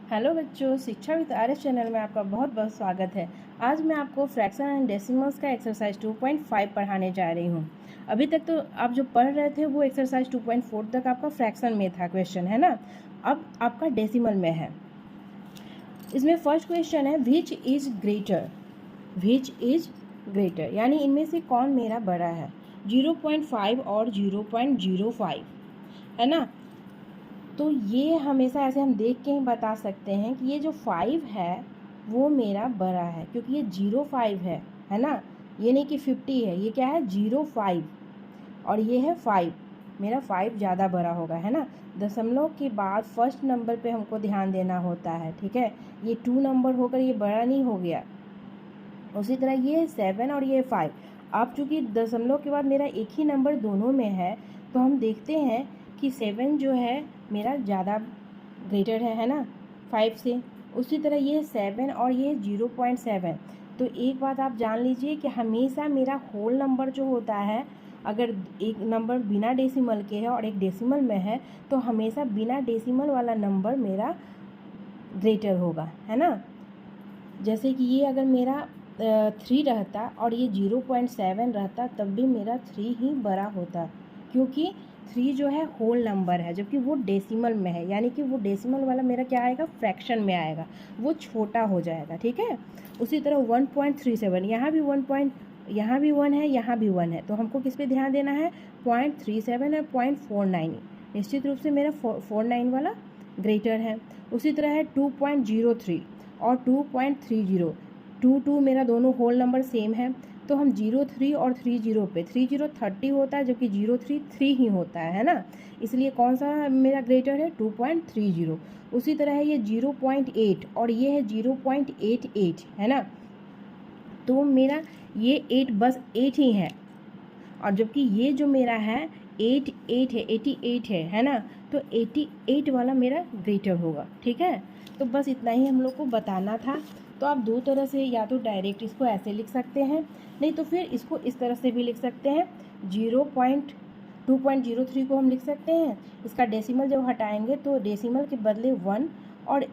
Hello बच्चों, शिक्षा with R S channel में आपका बहुत बहुत स्वागत है। आज मैं आपको फ्रैक्शन एंड डेसिमल्स का एक्सरसाइज 2.5 पढ़ाने जा रही हूँ। अभी तक तो आप जो पढ़ रहे थे वो एक्सरसाइज 2.4 तक आपका फ्रैक्शन में था क्वेश्चन, है ना। अब आपका डेसिमल में है। इसमें फर्स्ट क्वेश्चन है which is greater. Which is greater यानी इनमें से कौन मेरा बड़ा है। 0.5 और 0.05, है ना। तो ये हमेशा ऐसे हम देख के ही बता सकते हैं कि ये जो 5 है वो मेरा बड़ा है, क्योंकि ये 0.5 है ना। ये नहीं कि 50 है, ये क्या है 0.5 और ये है 5। मेरा 5 ज़्यादा बड़ा होगा, है ना। दशमलव के बाद फर्स्ट नंबर पे हमको ध्यान देना होता है, ठीक है। ये 2 नंबर होकर ये बड़ा नहीं हो गया। उसी तरह ये 7 और ये 5। अब चूँकि दशमलव के बाद मेरा एक ही नंबर दोनों में है, तो हम देखते हैं कि 7 जो है मेरा ज़्यादा ग्रेटर है ना 5 से। उसी तरह ये 7 और ये 0.7। तो एक बात आप जान लीजिए कि हमेशा मेरा होल नंबर जो होता है, अगर एक नंबर बिना डेसिमल के है और एक डेसिमल में है, तो हमेशा बिना डेसिमल वाला नंबर मेरा ग्रेटर होगा, है ना। जैसे कि ये अगर मेरा 3 रहता और ये 0.7 रहता, तब भी मेरा 3 ही बड़ा होता, क्योंकि 3 जो है होल नंबर है, जबकि वो डेसिमल में है। यानी कि वो डेसिमल वाला मेरा क्या आएगा, फ्रैक्शन में आएगा, वो छोटा हो जाएगा, ठीक है। उसी तरह 1.37, यहाँ भी 1 यहाँ भी 1 है, यहाँ भी 1 है, तो हमको किस पे ध्यान देना है, 0.37 और 0.49। निश्चित रूप से मेरा 49 वाला ग्रेटर है। उसी तरह है 2.03 और 2.30। 2 मेरा दोनों होल नंबर सेम है, तो हम 03 और 30 पे 30 30 होता है, जबकि 03 3 ही होता है ना। इसलिए कौन सा मेरा ग्रेटर है, 2.30। उसी तरह है ये 0.8 और ये है 0.88, है ना। तो मेरा ये 8 बस 8 ही है, और जबकि ये जो मेरा है 8 है, 88 है ना। तो 88 वाला मेरा ग्रेटर होगा, ठीक है। तो बस इतना ही हम लोग को बताना था। तो आप दो तरह से, या तो डायरेक्ट इसको ऐसे लिख सकते हैं, नहीं तो फिर इसको इस तरह से भी लिख सकते हैं। 2.03 को हम लिख सकते हैं, इसका डेसिमल जब हटाएंगे तो डेसिमल के बदले 1, और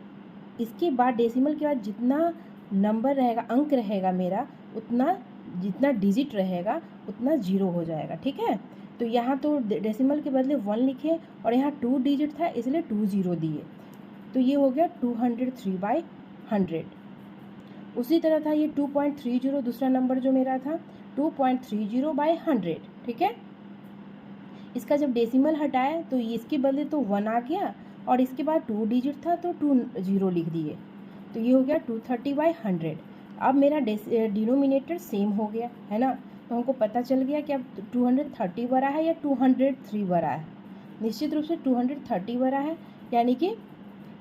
इसके बाद डेसिमल के बाद जितना नंबर रहेगा, अंक रहेगा मेरा, उतना जितना डिजिट रहेगा उतना 0 हो जाएगा, ठीक है। तो यहाँ तो डेसिमल के बदले 1 लिखे और यहाँ 2 डिजिट था, इसलिए 2 0 दिए। तो ये हो गया 203/100। उसी तरह था ये 2.30, दूसरा नंबर जो मेरा था 2.30/100, ठीक है। इसका जब डेसिमल हटाए तो इसके बदले तो 1 आ गया, और इसके बाद 2 डिजिट था तो 2 0 लिख दिए, तो ये हो गया 230/100। अब मेरा डिनोमिनेटर सेम हो गया, है ना। तो हमको पता चल गया कि अब 230 बड़ा है या 203 बड़ा है। निश्चित रूप से 230 बड़ा है, यानी कि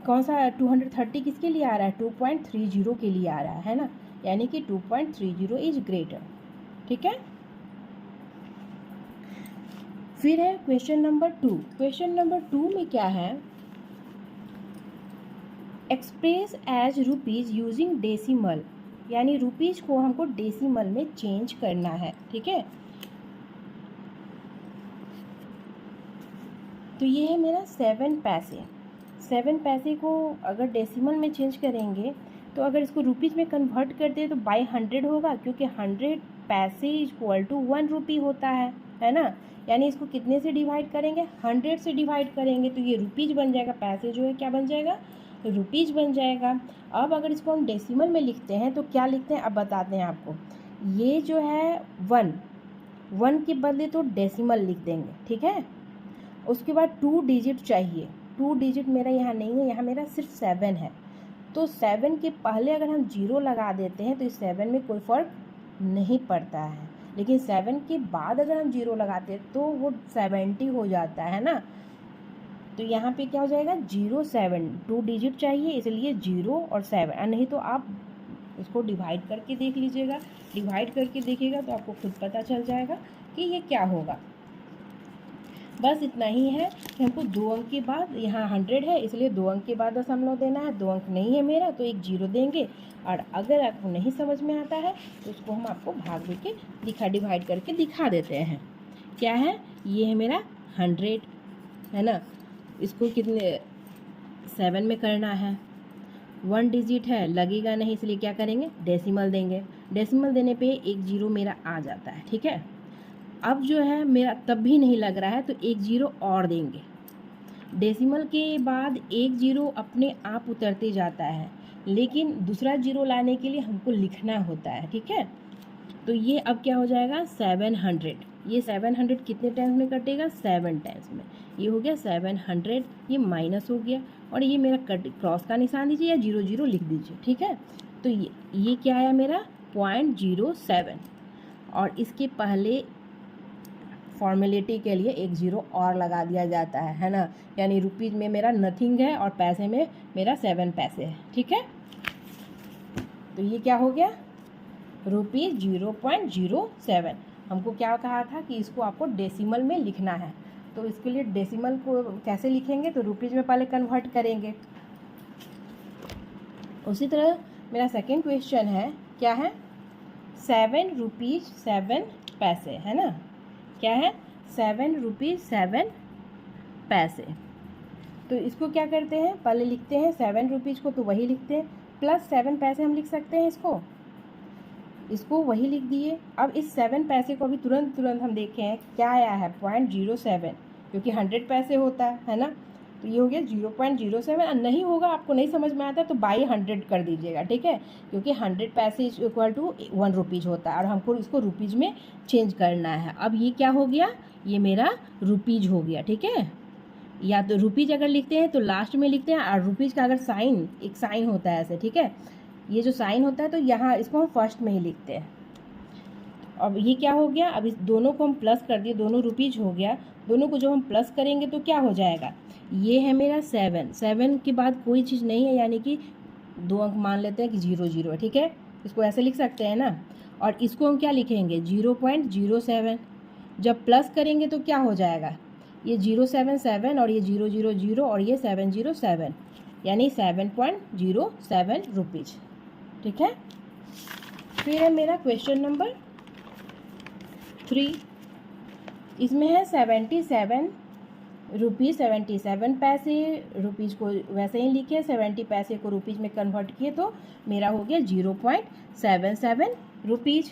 कौन सा 230 किसके लिए आ रहा है, 2.30 के लिए आ रहा है ना। यानी कि 2.30 इज ग्रेटर, ठीक है। फिर है क्वेश्चन नंबर 2। क्वेश्चन नंबर 2 में क्या है, express as rupees using decimal, यानी रुपीज़ को हमको डेसिमल में चेंज करना है, ठीक है। तो ये है मेरा 7 पैसे। 7 पैसे को अगर डेसिमल में चेंज करेंगे, तो अगर इसको रुपीज़ में कन्वर्ट करते हैं तो बाई 100 होगा, क्योंकि 100 पैसे इक्वल टू 1 रुपी होता है ना। यानी इसको कितने से डिवाइड करेंगे, 100 से डिवाइड करेंगे, तो ये रुपीज़ बन जाएगा। पैसे जो है क्या बन जाएगा, रुपीज़ बन जाएगा। अब अगर इसको हम डेसिमल में लिखते हैं तो क्या लिखते हैं, अब बताते हैं आपको। ये जो है 1 के बदले तो डेसिमल लिख देंगे, ठीक है। उसके बाद 2 डिजिट चाहिए। 2 डिजिट मेरा यहाँ नहीं है, यहाँ मेरा सिर्फ 7 है। तो 7 के पहले अगर हम 0 लगा देते हैं तो इस 7 में कोई फ़र्क नहीं पड़ता है, लेकिन 7 के बाद अगर हम 0 लगाते हैं तो वो 70 हो जाता है ना। तो यहाँ पे क्या हो जाएगा, 0 7, 2 डिजिट चाहिए, इसलिए 0 और 7। नहीं तो आप इसको डिवाइड करके देख लीजिएगा, डिवाइड करके देखिएगा तो आपको खुद पता चल जाएगा कि ये क्या होगा। बस इतना ही है कि हमको 2 अंक के बाद, यहाँ 100 है इसलिए 2 अंक के बाद दशमलव देना है। 2 अंक नहीं है मेरा तो एक 0 देंगे, और अगर आपको नहीं समझ में आता है तो उसको हम आपको भाग दे के डिवाइड करके दिखा देते हैं। क्या है, ये है मेरा 100, है ना। इसको कितने 7 में करना है, 1 डिजिट है, लगेगा नहीं, इसलिए क्या करेंगे, डेसिमल देंगे। डेसिमल देने पे 1 जीरो मेरा आ जाता है, ठीक है। अब जो है मेरा तब भी नहीं लग रहा है तो 1 जीरो और देंगे। डेसिमल के बाद 1 जीरो अपने आप उतरते जाता है, लेकिन दूसरा जीरो लाने के लिए हमको लिखना होता है, ठीक है। तो ये अब क्या हो जाएगा, 700। ये 700 कितने टाइम्स में कटेगा, 7 टाइम्स में। ये हो गया 700, ये माइनस हो गया, और ये मेरा कट क्रॉस का निशान दीजिए या 0 0 लिख दीजिए, ठीक है। तो ये क्या आया मेरा 0.07, और इसके पहले फॉर्मेलिटी के लिए 1 जीरो और लगा दिया जाता है ना। यानी रुपीज़ में मेरा नथिंग है और पैसे में मेरा 7 पैसे है, ठीक है। तो ये क्या हो गया, ₹0.07। हमको क्या कहा था कि इसको आपको डेसिमल में लिखना है, तो इसके लिए डेसिमल को कैसे लिखेंगे, तो रुपीज़ में पहले कन्वर्ट करेंगे। उसी तरह मेरा सेकंड क्वेश्चन है, क्या है, 7 रुपीज़ 7 पैसे, है ना। क्या है, 7 रुपीज़ 7 पैसे। तो इसको क्या करते हैं, पहले लिखते हैं 7 रुपीज़ को, तो वही लिखते हैं, प्लस 7 पैसे हम लिख सकते हैं, इसको वही लिख दिए। अब इस 7 पैसे को अभी तुरंत हम देखें क्या आया है, 0.07, क्योंकि 100 पैसे होता है ना। तो ये हो गया 0.07। नहीं होगा, आपको नहीं समझ में आता तो बाई 100 कर दीजिएगा, ठीक है, क्योंकि 100 पैसे इक्वल टू 1 रुपीज़ होता है, और हमको इसको रुपीज़ में चेंज करना है। अब ये क्या हो गया, ये मेरा रुपीज़ हो गया, ठीक है। या तो रुपीज़ अगर लिखते हैं तो लास्ट में लिखते हैं, और रुपीज़ का अगर साइन, एक साइन होता है ऐसे, ठीक है, ये जो साइन होता है तो यहाँ इसको हम फर्स्ट में ही लिखते हैं। अब ये क्या हो गया, अब इस दोनों को हम प्लस कर दिए, दोनों रुपीज़ हो गया। दोनों को जब हम प्लस करेंगे तो क्या हो जाएगा, ये है मेरा 7 के बाद कोई चीज़ नहीं है, यानी कि 2 अंक मान लेते हैं कि 0 0 है, ठीक है। इसको ऐसे लिख सकते हैं ना। और इसको हम क्या लिखेंगे, 0.07। जब प्लस करेंगे तो क्या हो जाएगा, ये 077 और ये 0 0 0 और ये 707, यानी 7.07 रुपीज़, ठीक है। फिर है मेरा क्वेश्चन नंबर 3। इसमें है 77 रुपीज़ 77 पैसे। रुपीज़ को वैसे ही लिखे, 70 पैसे को रुपीज़ में कन्वर्ट किए, तो मेरा हो गया 0.77 रुपीज़।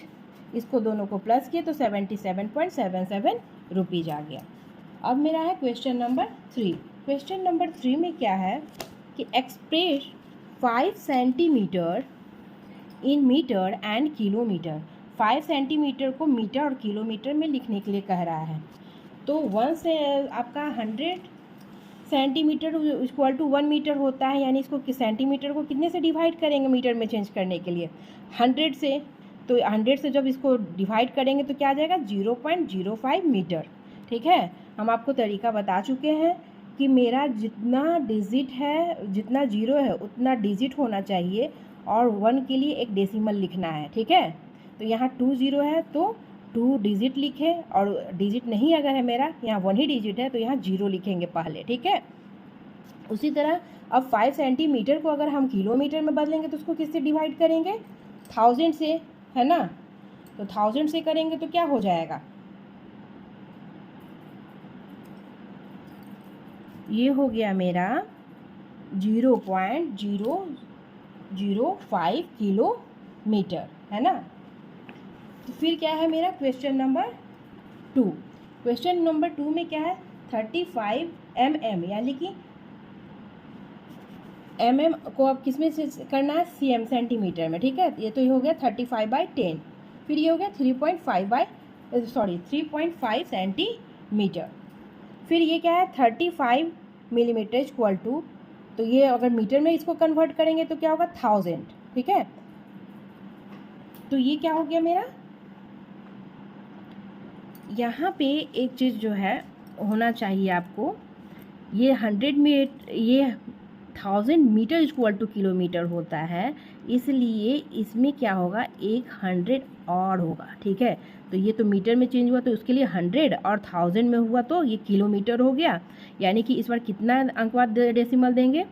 इसको दोनों को प्लस किए तो 77.77 रुपीज़ आ गया। अब मेरा है क्वेश्चन नंबर 3। क्वेश्चन नंबर 3 में क्या है कि express 5 centimetre in metre and kilometre. 5 centimetre को मीटर और किलोमीटर में लिखने के लिए कह रहा है। तो 1 से आपका 100 सेंटीमीटर इक्वल टू 1 मीटर होता है, यानी इसको सेंटीमीटर को कितने से डिवाइड करेंगे मीटर में चेंज करने के लिए, 100 से। तो 100 से जब इसको डिवाइड करेंगे तो क्या आ जाएगा, 0.05 मीटर, ठीक है। हम आपको तरीका बता चुके हैं कि मेरा जितना डिजिट है, जितना जीरो है उतना डिजिट होना चाहिए, और 1 के लिए एक डेसिमल लिखना है, ठीक है। तो यहाँ 2 0 है तो 2 डिजिट लिखे, और डिजिट नहीं अगर है मेरा, यहाँ 1 ही डिजिट है तो यहाँ 0 लिखेंगे पहले, ठीक है। उसी तरह अब 5 सेंटीमीटर को अगर हम किलोमीटर में बदलेंगे तो उसको किससे डिवाइड करेंगे, 1000 से, है ना। तो 1000 से करेंगे तो क्या हो जाएगा, ये हो गया मेरा 0.005 किलोमीटर, है ना। तो फिर क्या है मेरा क्वेश्चन नंबर 2। क्वेश्चन नंबर 2 में क्या है, 35 mm, यानी कि mm को अब किस में से करना है, cm, सेंटीमीटर में, ठीक है। ये तो ये हो गया 35/10। फिर ये हो गया 3.5 सेंटीमीटर। फिर ये क्या है, 35 मिलीमीटर इक्वल टू, तो ये अगर मीटर में इसको कन्वर्ट करेंगे तो क्या होगा, 1000, ठीक है। तो ये क्या हो गया मेरा, यहाँ पे एक चीज़ जो है होना चाहिए आपको, ये 100 मीटर, ये 1000 मीटर इक्वल टू किलोमीटर होता है, इसलिए इसमें क्या होगा, एक 100 और होगा, ठीक है। तो ये तो मीटर में चेंज हुआ तो उसके लिए 100, और 1000 में हुआ तो ये किलोमीटर हो गया। यानी कि इस बार कितना अंक बाद डेसिमल देंगे,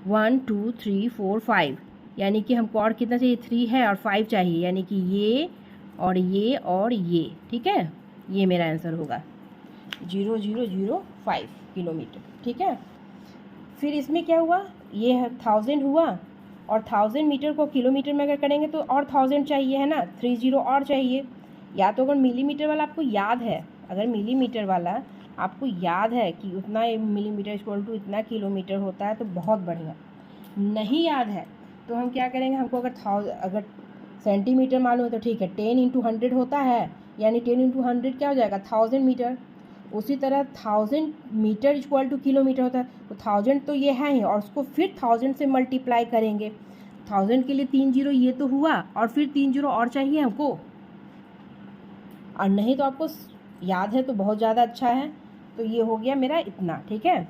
1 2 3 4 5, यानी कि हमको और कितना चाहिए, 3 है और 5 चाहिए, यानी कि ये और ये और ये, ठीक है। ये मेरा आंसर होगा 0005 किलोमीटर, ठीक है। फिर इसमें क्या हुआ, ये 1000 हुआ और 1000 मीटर को किलोमीटर में अगर करेंगे तो और 1000 चाहिए, है ना, 3 जीरो और चाहिए। या तो अगर मिलीमीटर वाला आपको याद है, अगर मिलीमीटर वाला आपको याद है कि उतना मिलीमीटर इक्वल टू इतना किलोमीटर होता है तो बहुत बढ़िया। नहीं याद है तो हम क्या करेंगे, हमको अगर सेंटीमीटर मालूम है तो ठीक है, 10 इंटू 100 होता है, यानी 10 इंटू 100 क्या हो जाएगा, 1000 मीटर। उसी तरह 1000 मीटर इक्वल टू किलोमीटर होता है, तो 1000 तो ये है ही, और उसको फिर 1000 से मल्टीप्लाई करेंगे। 1000 के लिए 3 जीरो ये तो हुआ, और फिर 3 जीरो और चाहिए हमको, और नहीं तो आपको याद है तो बहुत ज़्यादा अच्छा है। तो ये हो गया मेरा इतना, ठीक है।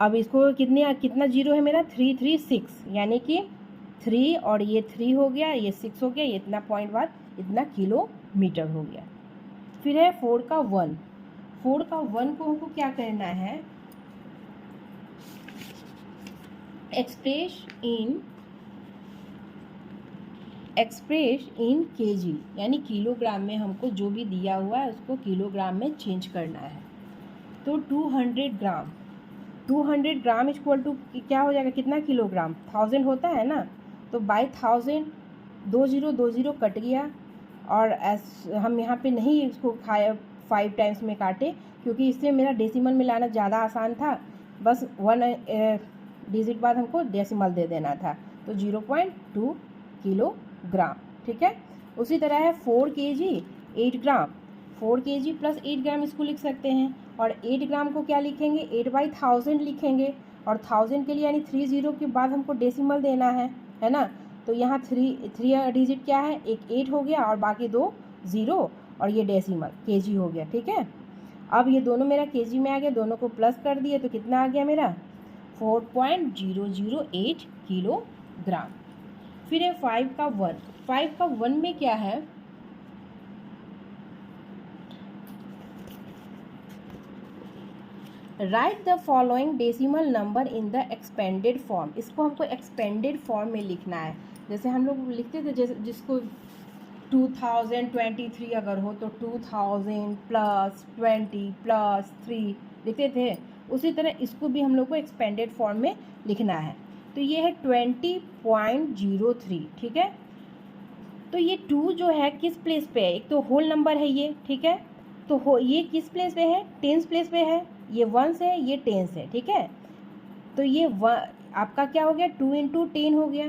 अब इसको कितना जीरो है मेरा, 336, यानी कि 3 और ये 3 हो गया, ये 6 हो गया, ये इतना पॉइंट बाद इतना किलोमीटर हो गया। फिर है 4 का 1। 4 का 1 को हमको क्या करना है, एक्सप्रेस इन केजी, यानी किलोग्राम में हमको जो भी दिया हुआ है उसको किलोग्राम में चेंज करना है। तो 200 ग्राम इक्वल टू क्या हो जाएगा, कितना किलोग्राम, 1000 होता है ना, तो बाई 1000, 20 कट गया, और हम यहाँ पे नहीं इसको 5 टाइम्स में काटे, क्योंकि इससे मेरा डेसिमल में लाना ज़्यादा आसान था, बस 1 डिजिट बाद हमको डेसिमल दे देना था, तो 0.2 किलोग्राम, ठीक है। उसी तरह है 4 kg 8 ग्राम, 4 kg प्लस 8 ग्राम इसको लिख सकते हैं, और 8 ग्राम को क्या लिखेंगे, 8/1000 लिखेंगे, और 1000 के लिए यानी 3 जीरो के बाद हमको डेसिमल देना है ना। तो यहाँ 3 डिजिट क्या है, एक 8 हो गया और बाकी 2 ज़ीरो, और ये डेसिमल केजी हो गया, ठीक है। अब ये दोनों मेरा केजी में आ गया, दोनों को प्लस कर दिए तो कितना आ गया मेरा, 4.008 किलोग्राम। फिर है 5 का 1। 5 का 1 में क्या है, right the following decimal number in the expanded form. इसको हमको एक्सपेंडेड फॉर्म में लिखना है, जैसे हम लोग लिखते थे, जैसे जिसको 2023 अगर हो तो 2000 प्लस 20 प्लस 3 लिखते थे, उसी तरह इसको भी हम लोग को एक्सपेंडेड फॉर्म में लिखना है। तो ये है 20.03, ठीक है। तो ये 2 जो है किस प्लेस पे है, एक तो होल नंबर है ये, ठीक है, तो ये किस प्लेस पे है, टेंस प्लेस पे है, ये वंस है, ये टेंस है, ठीक है। तो ये आपका क्या हो गया, 2 इंटू 10 हो गया।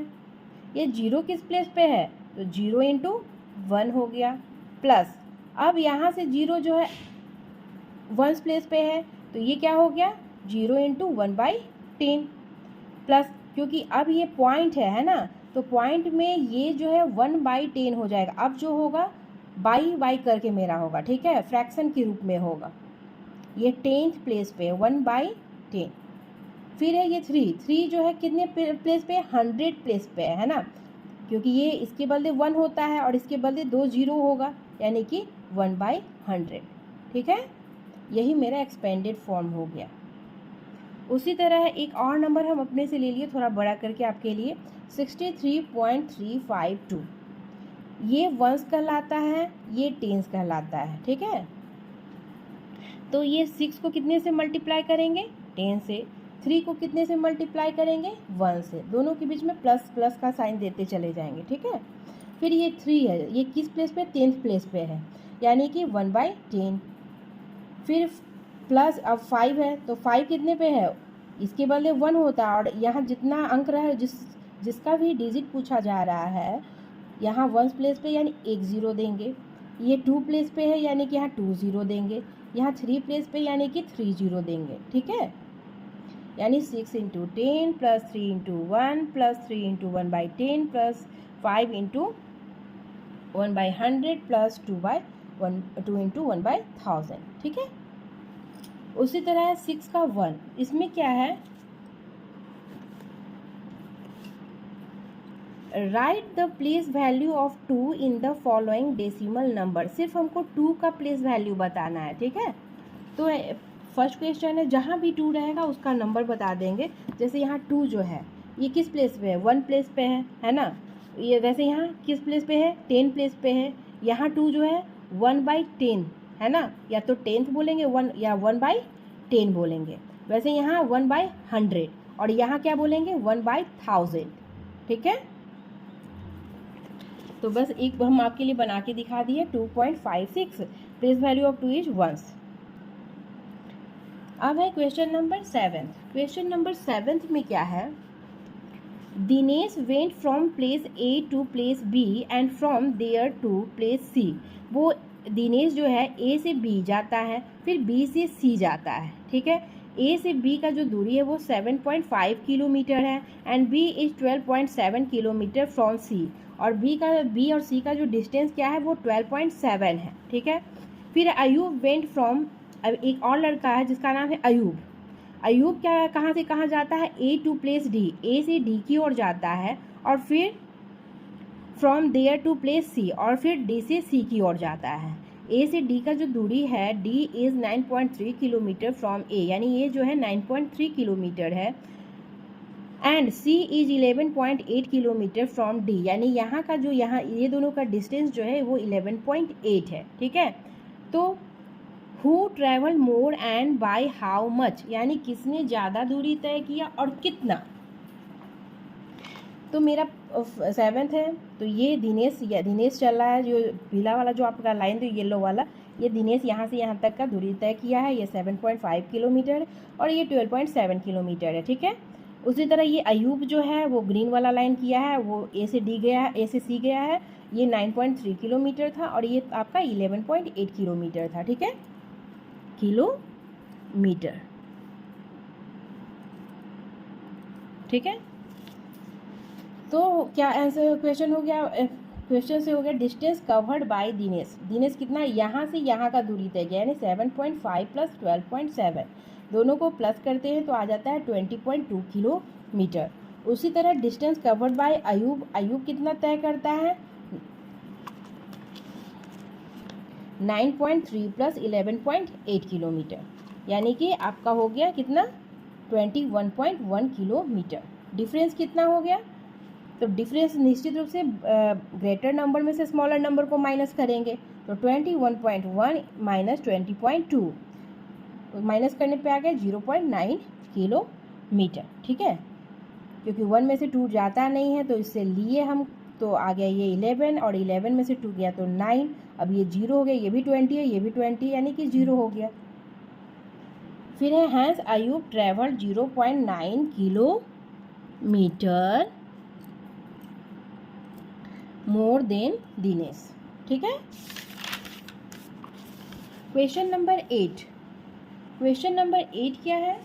ये 0 किस प्लेस पे है, तो 0 इंटू 1 हो गया, प्लस अब यहाँ से 0 जो है वंस प्लेस पे है, तो ये क्या हो गया, 0 इंटू 1/10, प्लस क्योंकि अब ये पॉइंट है ना, तो पॉइंट में ये जो है 1/10 हो जाएगा। अब जो होगा बाई करके मेरा होगा, ठीक है, फ्रैक्शन के रूप में होगा। ये 10th प्लेस पे 1/10। फिर है ये 3 जो है कितने प्लेस पे, 100 प्लेस पे है ना, क्योंकि ये इसके बदले 1 होता है और इसके बदले 2 जीरो होगा, यानी कि 1/100, ठीक है। यही मेरा एक्सपेंडेड फॉर्म हो गया। उसी तरह एक और नंबर हम अपने से ले लिए थोड़ा बड़ा करके आपके लिए, 63.352। ये वंस कहलाता है, ये टेंस कहलाता है, ठीक है। तो ये 6 को कितने से मल्टीप्लाई करेंगे, 10 से, 3 को कितने से मल्टीप्लाई करेंगे, 1 से, दोनों के बीच में प्लस प्लस का साइन देते चले जाएंगे, ठीक है। फिर ये 3 है, ये किस प्लेस पे, 10th प्लेस पे है, यानी कि 1/10। फिर प्लस अब 5 है, तो 5 कितने पे है, इसके बदले 1 होता है, और यहाँ जितना अंक रहा जिसका भी डिजिट पूछा जा रहा है, यहाँ 1 प्लेस पे यानी 1 ज़ीरो देंगे, ये 2 प्लेस पे है यानी कि यहाँ 2 ज़ीरो देंगे, यहाँ 3 प्लेस पे यानी कि 3 ज़ीरो देंगे, ठीक है। यानी 6 into 10 plus 3 into 1 plus 3 into 1/10 plus 5 into 1/100 plus 2 into 1/1000, ठीक है। उसी तरह 6 का 1, इसमें क्या है, right the place value of 2 in the following decimal number. सिर्फ हमको 2 का प्लेस वैल्यू बताना है, ठीक है। तो फर्स्ट क्वेश्चन है, जहाँ भी 2 रहेगा उसका नंबर बता देंगे। जैसे यहाँ 2 जो है ये किस प्लेस पे है, 1 प्लेस पे है ना। ये वैसे यहाँ किस प्लेस पे है, 10 प्लेस पे है। यहाँ 2 जो है 1/10 है ना, या तो 10th बोलेंगे 1 या 1/10 बोलेंगे। वैसे यहाँ 1/100, और यहाँ क्या बोलेंगे 1/1000, ठीक है। तो बस एक हम आपके लिए बना के दिखा दिए 2.56, प्लेस वैल्यू ऑफ 2 इज 1। अब है क्वेश्चन नंबर 7। क्वेश्चन नंबर 7 में क्या है, Dinesh went from place A to place B and from there to place C. वो दिनेश जो है ए से बी जाता है, फिर बी से सी जाता है, ठीक है। ए से बी का जो दूरी है वो 7.5 किलोमीटर है and B is 12.7 kilometre from C, और बी और सी का जो डिस्टेंस क्या है वो 12.7 है, ठीक है। फिर अयूब वेंट फ्रॉम, अब एक और लड़का है जिसका नाम है अयूब। अयूब क्या कहाँ से कहाँ जाता है, ए टू प्लेस डी, ए से डी की ओर जाता है, और फिर फ्रॉम देयर टू प्लेस सी, और फिर डी से सी की ओर जाता है। ए से डी का जो दूरी है D is 9.3 kilometre from A, यानी ये जो है 9.3 किलोमीटर है, and C is 11.8 kilometre from D, यानी यहाँ का जो यहाँ ये दोनों का डिस्टेंस जो है वो 11.8 है, ठीक है। तो who travel more and by how much, यानी किसने ज़्यादा दूरी तय किया और कितना। तो मेरा 7th है, तो ये दिनेश चल रहा है, जो पीला वाला जो आपका लाइन तो येलो वाला, ये दिनेश यहाँ से यहाँ तक का दूरी तय किया है, ये 7.5 किलोमीटर और ये 12.7 किलोमीटर है, ठीक है। उसी तरह ये अयूब जो है वो ग्रीन वाला लाइन किया है, वो ए से डी गया है, ए से सी गया है, ये 9.3 किलोमीटर था और ये आपका 11.8 किलोमीटर था, ठीक है, किलोमीटर, ठीक है। तो क्या आंसर क्वेश्चन हो गया, क्वेश्चन से हो गया distance covered by Dinesh. Dinesh कितना यहाँ से यहाँ का दूरी तय किया, यानी 7.5 प्लस 12.7, दोनों को प्लस करते हैं तो आ जाता है 20.2 किलोमीटर। उसी तरह distance covered by Ayub, Ayub कितना तय करता है 9.3 प्लस 11.8 किलोमीटर, यानी कि आपका हो गया कितना 21.1 किलोमीटर। डिफरेंस कितना हो गया, तो डिफरेंस निश्चित रूप से ग्रेटर नंबर में से स्मॉलर नंबर को माइनस करेंगे, तो 21.1 माइनस 20.2, माइनस करने पे आ गया 0.9 किलोमीटर, ठीक है। क्योंकि 1 में से 2 जाता नहीं है तो इससे लिए हम, तो आ गया ये 11 और 11 में से 2 गया तो 9, अब ये 0 हो गया, ये भी 20 है, ये भी 20, यानी कि 0 हो गया। फिर है hence Ayub travel 0.9 kilometre more than Dinesh, ठीक है। Question number 8। क्वेश्चन नंबर 8 क्या है,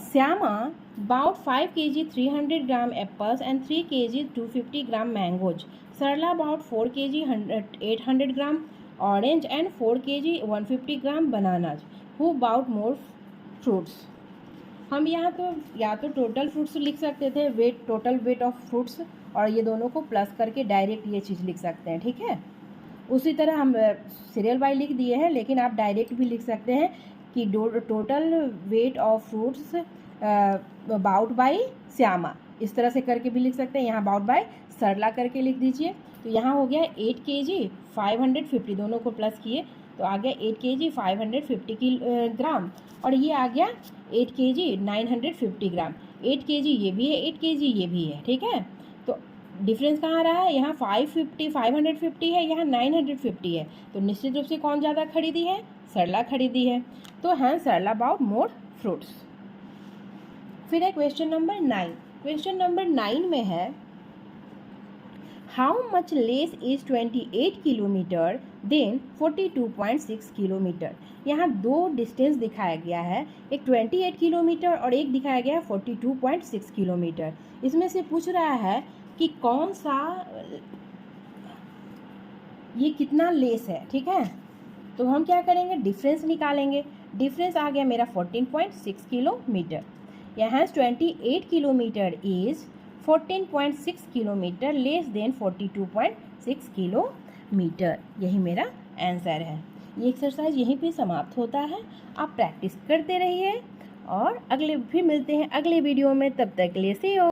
Shyama bought 5 kg 300 gram apples and 3 kg 250 gram mangoes. Sarla bought 4 kg 800 gram orange and 4 kg 150 gram bananas. Who bought more fruits? हम यहाँ तो या तो टोटल फ्रूट्स लिख सकते थे, weight, total weight of fruits, और ये दोनों को प्लस करके डायरेक्ट ये चीज़ लिख सकते हैं, ठीक है। उसी तरह हम सीरियल बाय लिख दिए हैं, लेकिन आप डायरेक्ट भी लिख सकते हैं कि total weight of fruits bought by Shyama, इस तरह से करके भी लिख सकते हैं। यहाँ बाउट बाय सरला करके लिख दीजिए। तो यहाँ हो गया 8 kg 550, दोनों को प्लस किए तो आ गया 8 kg 550 ग्राम, और ये आ गया 8 kg 950 ग्राम। 8 kg ये भी है, 8 kg ये भी है, ठीक है। तो डिफरेंस कहाँ रहा है, यहाँ 550 है, यहाँ 950 है, तो निश्चित रूप से कौन ज़्यादा खरीदी है, सरला खरीदी है। तो हाँ, सरला बाउट मोर फ्रूट्स। फिर है क्वेश्चन नंबर 9। क्वेश्चन नंबर 9 में है how much less is 28 kilometre than 42.6 kilometre. यहाँ दो डिस्टेंस दिखाया गया है, एक 28 किलोमीटर और एक दिखाया गया है 42.6 किलोमीटर। इसमें से पूछ रहा है कि कौन सा, ये कितना लेस है, ठीक है। तो हम क्या करेंगे, डिफरेंस निकालेंगे। डिफरेंस आ गया मेरा 14.6 किलोमीटर। यहाँ 28 kilometre is 14.6 kilometre less than 42.6 kilometre, यही मेरा आंसर है। ये एक्सरसाइज यहीं पे समाप्त होता है। आप प्रैक्टिस करते रहिए और अगले फिर मिलते हैं अगले वीडियो में, तब तक के लिए सी यू।